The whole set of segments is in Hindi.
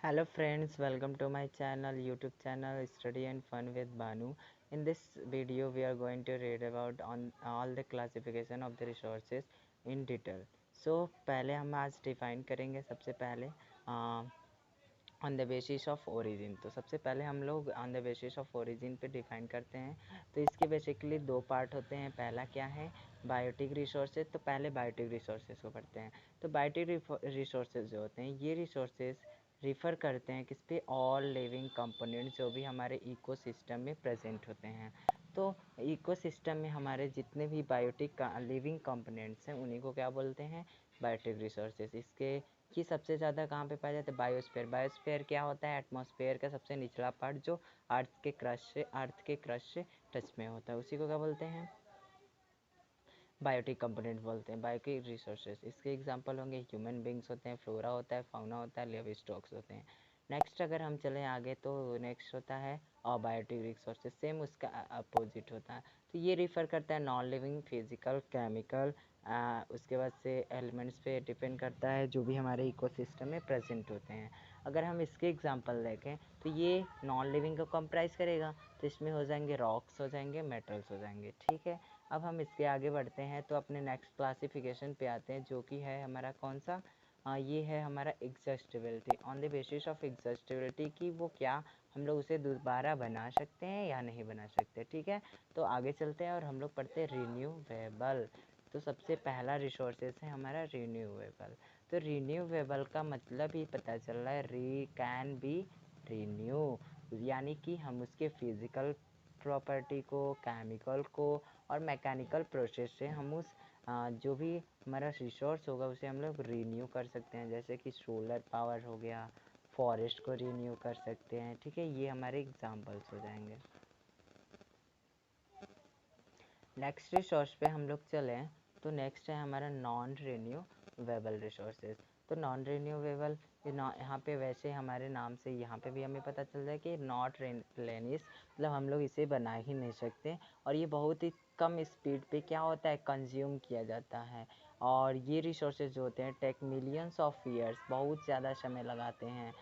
Hello friends, welcome to my channel, YouTube channel Study and Fun with Banu. In this video we are going to read about on all the classification of the resources in detail. So पहले हम आज डिफाइन करेंगे सबसे पहले on the basis of origin. तो सबसे पहले हम लोग on the basis of origin पे डिफाइन करते हैं। तो इसके बेसिकली दो पार्ट होते हैं। पहला क्या है, बायोटिक रिसोर्सेज। तो पहले बायोटिक रिसोर्सेज को पढ़ते हैं। तो बायोटिक रिसोर्सेज जो होते हैं, ये रिसोर्सेज रिफ़र करते हैं किस पे, ऑल लिविंग कंपोनेंट्स जो भी हमारे इकोसिस्टम में प्रेजेंट होते हैं। तो इकोसिस्टम में हमारे जितने भी बायोटिक लिविंग कंपोनेंट्स हैं उन्हीं को क्या बोलते हैं, बायोटिक रिसोर्सेज। इसके ये सबसे ज़्यादा कहाँ पे पाए जाते हैं, बायोस्फीयर। बायोस्फीयर क्या होता है, एटमॉस्फेयर का सबसे निचला पार्ट जो अर्थ के क्रस्ट से टच में होता है, उसी को क्या बोलते हैं, बायोटिक कंपोनेंट बोलते हैं, बायोटिक रिसोर्सेज। इसके एग्जांपल होंगे ह्यूमन बींग्स होते हैं, फ्लोरा होता है, फाउना होता है, लिविंग स्टॉक्स होते हैं। नेक्स्ट अगर हम चलें आगे तो नेक्स्ट होता है अबायोटिक रिसोर्सेज, सेम उसका अपोजिट होता है। तो ये रिफ़र करता है नॉन लिविंग फिजिकल केमिकल, उसके बाद से एलिमेंट्स पे डिपेंड करता है जो भी हमारे इकोसिस्टम में प्रेजेंट होते हैं। अगर हम इसके एग्जांपल देखें तो ये नॉन लिविंग को कंप्राइज करेगा, तो इसमें हो जाएंगे रॉक्स, हो जाएंगे मेटल्स, हो जाएंगे। ठीक है, अब हम इसके आगे बढ़ते हैं तो अपने नेक्स्ट क्लासिफिकेशन पे आते हैं, जो कि है हमारा कौन सा, ये है हमारा exhaustibility. On the basis of exhaustibility की वो क्या हम लोग उसे दोबारा बना सकते हैं या नहीं बना सकते। ठीक है, तो आगे चलते हैं और हम लोग पढ़ते हैं रिन्यूएबल। तो सबसे पहला रिसोर्सेज है हमारा रिन्यूएबल। तो रिन्यूएबल का मतलब ही पता चल रहा है, री कैन बी रिन्यू, यानी कि हम उसके फिजिकल प्रॉपर्टी को, केमिकल को और मैकेनिकल प्रोसेस से हम उस जो भी हमारा रिसोर्स होगा उसे हम लोग रीन्यू कर सकते हैं। जैसे कि सोलर पावर हो गया, फॉरेस्ट को रीन्यू कर सकते हैं। ठीक है, ये हमारे एग्जांपल्स हो जाएंगे। नेक्स्ट रिसोर्स पे हम लोग चलें तो नेक्स्ट है हमारा नॉन रिन्यूएबल रिसोर्सेज। तो नॉन रिन्यूएबल यहाँ पे वैसे हमारे नाम से यहाँ पे भी हमें पता चल जाए कि नॉट रिप्लेनिश, मतलब हम लोग इसे बना ही नहीं सकते, और ये बहुत ही कम स्पीड पे क्या होता है, कंज्यूम किया जाता है। और ये रिसोर्सेज जो होते हैं टेक मिलियंस ऑफ ईयर्स, बहुत ज़्यादा समय लगाते हैं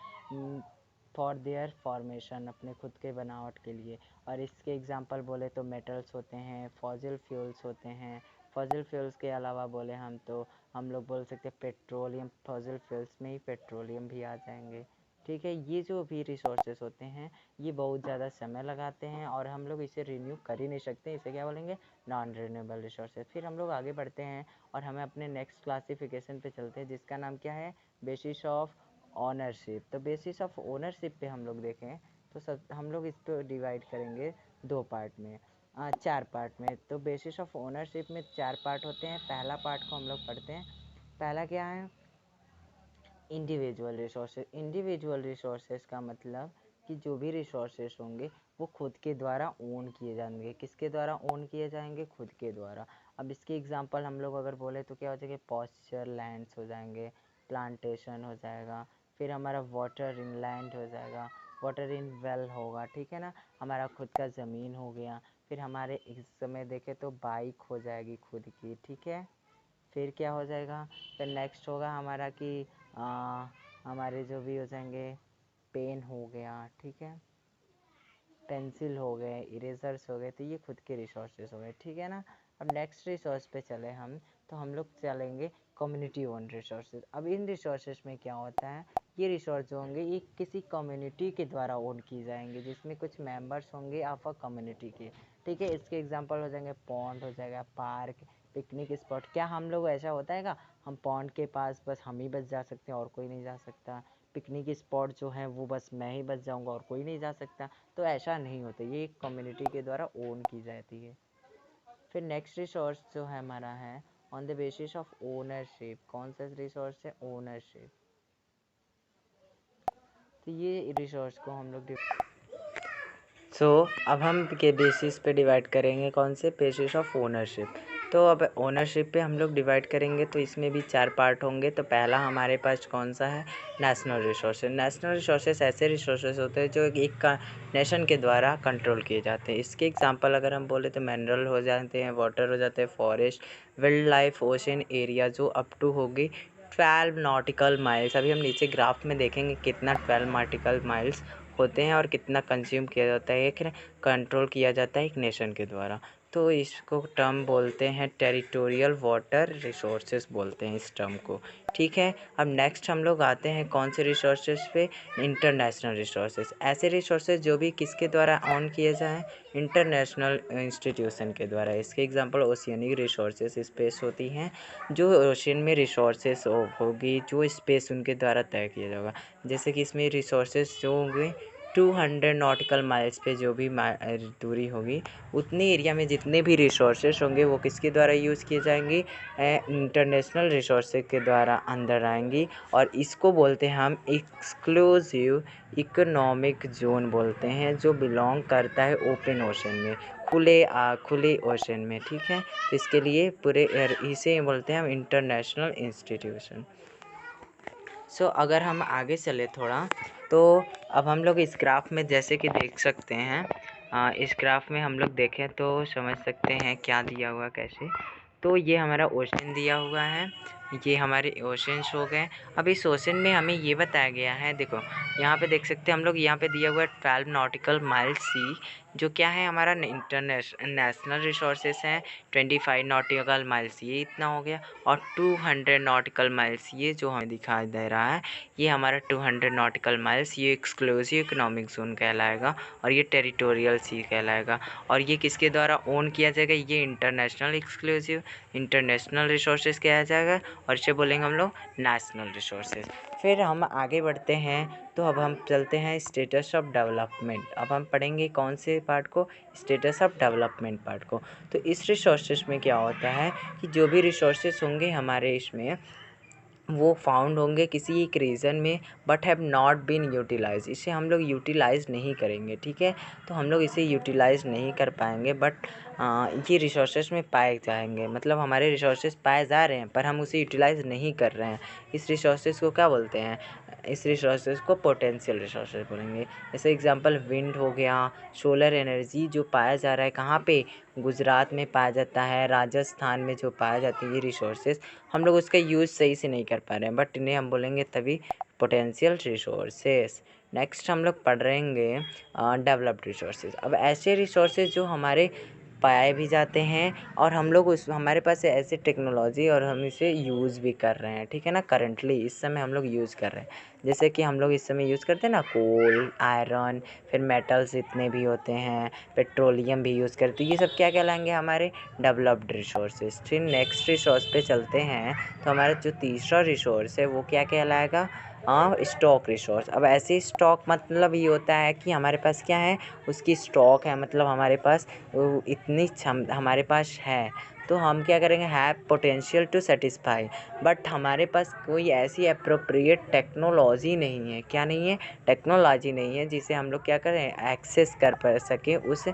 फॉर देयर फॉर्मेशन, अपने खुद के बनावट के लिए। और इसके एग्जांपल बोले तो मेटल्स होते हैं, फॉसिल फ्यूल्स होते हैं। फॉसिल फ्यूल्स के अलावा बोले हम तो हम लोग बोल सकते हैं पेट्रोलियम, फॉसिल फ्यूल्स में ही पेट्रोलियम भी आ जाएंगे। ठीक है, ये जो भी रिसोर्सेज होते हैं ये बहुत ज़्यादा समय लगाते हैं और हम लोग इसे रिन्यू कर ही नहीं सकते, इसे क्या बोलेंगे, नॉन रिन्यूएबल रिसोर्सेज। फिर हम लोग आगे बढ़ते हैं और हमें अपने नेक्स्ट क्लासिफिकेशन पे चलते हैं, जिसका नाम क्या है, बेसिस ऑफ ओनरशिप। तो बेसिस ऑफ ओनरशिप पे हम लोग देखें तो सब हम लोग इस पर डिवाइड करेंगे दो पार्ट में, चार पार्ट में। तो बेसिस ऑफ ओनरशिप में चार पार्ट होते हैं। पहला पार्ट को हम लोग पढ़ते हैं। पहला क्या है, इंडिविजुअल रिसोर्सेज। इंडिविजुअल रिसोर्सेज का मतलब कि जो भी रिसोर्सेज होंगे वो खुद के द्वारा ओन किए जाएंगे। किसके द्वारा ओन किए जाएंगे, खुद के द्वारा। अब इसके एग्जांपल हम लोग अगर बोले तो क्या हो जाएगा, पॉस्चर लैंड्स हो जाएंगे, प्लांटेशन हो जाएगा, फिर हमारा वाटर इन लैंड हो जाएगा, वाटर इन वेल होगा। ठीक है ना, हमारा खुद का ज़मीन हो गया। फिर हमारे इस समय देखें तो बाइक हो जाएगी खुद की। ठीक है, फिर क्या हो जाएगा, फिर नेक्स्ट होगा हमारा कि हमारे जो भी हो जाएंगे, पेन हो गया, ठीक है, पेंसिल हो गए, इरेजर्स हो गए, तो ये खुद के रिसोर्सेज हो गए। ठीक है ना, अब नेक्स्ट रिसोर्स पे चले हम तो हम लोग चलेंगे कम्युनिटी ओन रिसोर्सेज। अब इन रिसोर्सेज में क्या होता है, ये रिसोर्स जो होंगे ये किसी कम्युनिटी के द्वारा ओन की जाएंगे, जिसमें कुछ मेंबर्स होंगे ऑफ अ कम्युनिटी के। ठीक है, इसके एग्जांपल हो जाएंगे पॉन्ड हो जाएगा, पार्क, पिकनिक स्पॉट। क्या हम लोग ऐसा होता है, हम पॉन्ड के पास बस हम ही बस जा सकते हैं और कोई नहीं जा सकता, पिकनिक स्पॉट जो है वो बस मैं ही बस जाऊंगा और कोई नहीं जा सकता, तो ऐसा नहीं होता, ये एक कम्युनिटी के द्वारा ओन की जाती है। फिर नेक्स्ट रिसोर्स जो है हमारा है on the basis of ownership. कौन सा रिसोर्स है, ओनरशिप। तो ये रिसोर्स को हम लोग अब हम के बेसिस पे डिवाइड करेंगे, कौन से, बेसिस ऑफ ओनरशिप। तो अब ओनरशिप पे हम लोग डिवाइड करेंगे तो इसमें भी चार पार्ट होंगे। तो पहला हमारे पास कौन सा है, नेशनल रिसोर्सेज। नेशनल रिसोर्सेज ऐसे रिसोर्सेज होते हैं जो एक का नेशन के द्वारा कंट्रोल किए जाते हैं। इसके एग्जांपल अगर हम बोले तो मिनरल हो जाते हैं, वाटर हो जाते हैं, forest, wild life, ocean area जो अप टू होगी 12 नॉटिकल माइल्स। अभी हम नीचे ग्राफ में देखेंगे कितना 12 नॉटिकल माइल्स होते हैं और कितना कंज्यूम किया जाता है, एक कंट्रोल किया जाता है एक नेशन के द्वारा। तो इसको टर्म बोलते हैं टेरिटोरियल वाटर रिसोर्सेज बोलते हैं इस टर्म को। ठीक है, अब नेक्स्ट हम लोग आते हैं कौन से रिसोर्सेज पे, इंटरनेशनल रिसोर्सेज। ऐसे रिसोर्सेज जो भी किसके द्वारा ऑन किए जाएँ, इंटरनेशनल इंस्टीट्यूशन के द्वारा। इसके एग्जांपल ओशियनिक रिसोर्सेज स्पेस होती हैं, जो ओशन में रिसोर्सेज होगी जो स्पेस उनके द्वारा तय किया जाएगा। जैसे कि इसमें रिसोर्सेज जो होंगे 200 नॉटिकल माइल्स पे जो भी दूरी होगी, उतनी एरिया में जितने भी रिसोर्सेज होंगे वो किसके द्वारा यूज़ किए जाएंगे, इंटरनेशनल रिसोर्सेज के द्वारा अंदर आएंगी। और इसको बोलते हैं हम एक्सक्लूसिव इकोनॉमिक जोन बोलते हैं, जो बिलोंग करता है ओपन ओशन में, खुले ओशन में। ठीक है, तो इसके लिए पूरे इसे बोलते हैं हम इंटरनेशनल इंस्टीट्यूशन। अगर हम आगे चले थोड़ा, तो अब हम लोग इस ग्राफ में जैसे कि देख सकते हैं, इस ग्राफ में हम लोग देखें तो समझ सकते हैं क्या दिया हुआ कैसे। तो ये हमारा ओशन दिया हुआ है, ये हमारे ओशंस हो गए। अब इस ओशन में हमें ये बताया गया है, देखो यहाँ पे देख सकते हैं हम लोग, यहाँ पे दिया हुआ है 12 नॉटिकल माइल सी, जो क्या है हमारा नेशनल रिसोर्सेस हैं। 25 नॉटिकल माइल्स ये इतना हो गया, और 200 नॉटिकल माइल्स ये जो हमें दिखाई दे रहा है, ये हमारा 200 नॉटिकल माइल्स ये एक्सक्लूसिव इकोनॉमिक जोन कहलाएगा, और ये टेरिटोरियल सी कहलाएगा। और ये किसके द्वारा ओन किया जाएगा, ये इंटरनेशनल रिसोर्सेज कहा जाएगा, और इसे बोलेंगे हम लोग नेशनल रिसोर्सेज। फिर हम आगे बढ़ते हैं, तो अब हम चलते हैं स्टेटस ऑफ डेवलपमेंट। अब हम पढ़ेंगे कौन से पार्ट को, स्टेटस ऑफ डेवलपमेंट पार्ट को। तो इस रिसोर्सेज में क्या होता है कि जो भी रिसोर्सेज होंगे हमारे इसमें, वो फाउंड होंगे किसी एक रीजन में, but have not been utilize. इसे हम लोग यूटिलाइज नहीं करेंगे। ठीक है, तो हम लोग इसे यूटिलाइज नहीं कर पाएंगे, बट ये रिसोर्सेज में पाए जाएंगे। मतलब हमारे रिसोर्सेज पाए जा रहे हैं पर हम उसे यूटिलाइज नहीं कर रहे हैं। इस रिसोर्सेज को क्या बोलते हैं, इस रिसोर्सेज को पोटेंशियल रिसोर्सेज बोलेंगे। जैसे एग्जांपल विंड हो गया, सोलर एनर्जी जो पाया जा रहा है कहाँ पे, गुजरात में पाया जाता है, राजस्थान में जो पाया जाती है ये रिसोर्सेज, हम लोग उसका यूज़ सही से नहीं कर पा रहे हैं, बट इन्हें हम बोलेंगे तभी पोटेंशियल रिसोर्सेज। नेक्स्ट हम लोग पढ़ रहेंगे डेवलप्ड रिसोर्सेज। अब ऐसे रिसोर्सेज जो हमारे पाए भी जाते हैं, और हम लोग हमारे पास ऐसे टेक्नोलॉजी और हम इसे यूज़ भी कर रहे हैं। ठीक है ना, करंटली इस समय हम लोग यूज़ कर रहे हैं। जैसे कि हम लोग इस समय यूज़ करते हैं ना कोल, आयरन, फिर मेटल्स इतने भी होते हैं, पेट्रोलियम भी यूज़ करते हैं, ये सब क्या कहलाएंगे, हमारे डेवलप्ड रिसोर्सेज। फिर नेक्स्ट रिसोर्स पे चलते हैं, तो हमारा जो तीसरा रिसोर्स है वो क्या कहलाएगा, स्टॉक रिसोर्स। अब ऐसे स्टॉक मतलब ये होता है कि हमारे पास क्या है, उसकी स्टॉक है, मतलब हमारे पास इतनी हमारे पास है, तो हम क्या करेंगे, have potential to satisfy, but हमारे पास कोई ऐसी अप्रोप्रिएट टेक्नोलॉजी नहीं है। क्या नहीं है, टेक्नोलॉजी नहीं है जिसे हम लोग क्या करें, एक्सेस कर सकें उस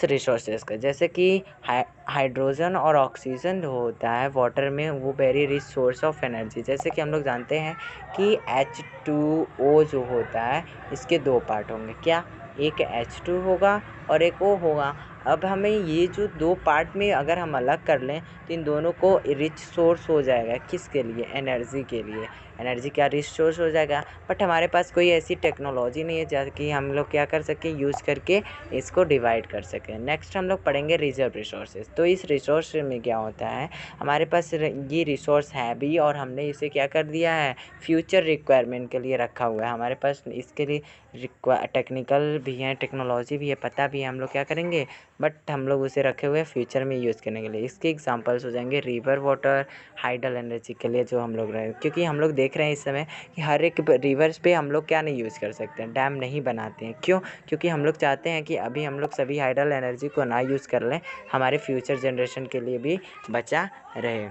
रिसोर्सेज का। जैसे कि हाइड्रोजन और ऑक्सीजन जो होता है वाटर में, वो very rich source of energy. जैसे कि हम लोग जानते हैं कि H2O जो होता है, इसके दो पार्ट होंगे, क्या, एक H2 होगा और एक O होगा। अब हमें ये जो दो पार्ट में अगर हम अलग कर लें, तो इन दोनों को रिच सोर्स हो जाएगा, किसके लिए, एनर्जी के लिए, एनर्जी का रिच सोर्स हो जाएगा। बट हमारे पास कोई ऐसी टेक्नोलॉजी नहीं है जबकि हम लोग क्या कर सकें, यूज़ करके इसको डिवाइड कर सकें। नेक्स्ट हम लोग पढ़ेंगे रिजर्व रिसोर्सेज। तो इस रिसोर्स में क्या होता है, हमारे पास ये रिसोर्स है भी, और हमने इसे क्या कर दिया है, फ्यूचर रिक्वायरमेंट के लिए रखा हुआ है। हमारे पास इसके लिए टेक्निकल भी है, टेक्नोलॉजी भी है, पता भी है, हम लोग क्या करेंगे, बट हम लोग उसे रखे हुए फ्यूचर में यूज़ करने के लिए। इसके एग्जांपल्स हो जाएंगे रिवर वाटर, हाइडल एनर्जी के लिए जो हम लोग रहे, क्योंकि हम लोग देख रहे हैं इस समय कि हर एक रिवर्स पे हम लोग क्या नहीं यूज़ कर सकते हैं, डैम नहीं बनाते हैं। क्यों, क्योंकि हम लोग चाहते हैं कि अभी हम लोग सभी हाइडल एनर्जी को ना यूज़ कर लें, हमारे फ्यूचर जनरेशन के लिए भी बचा रहे।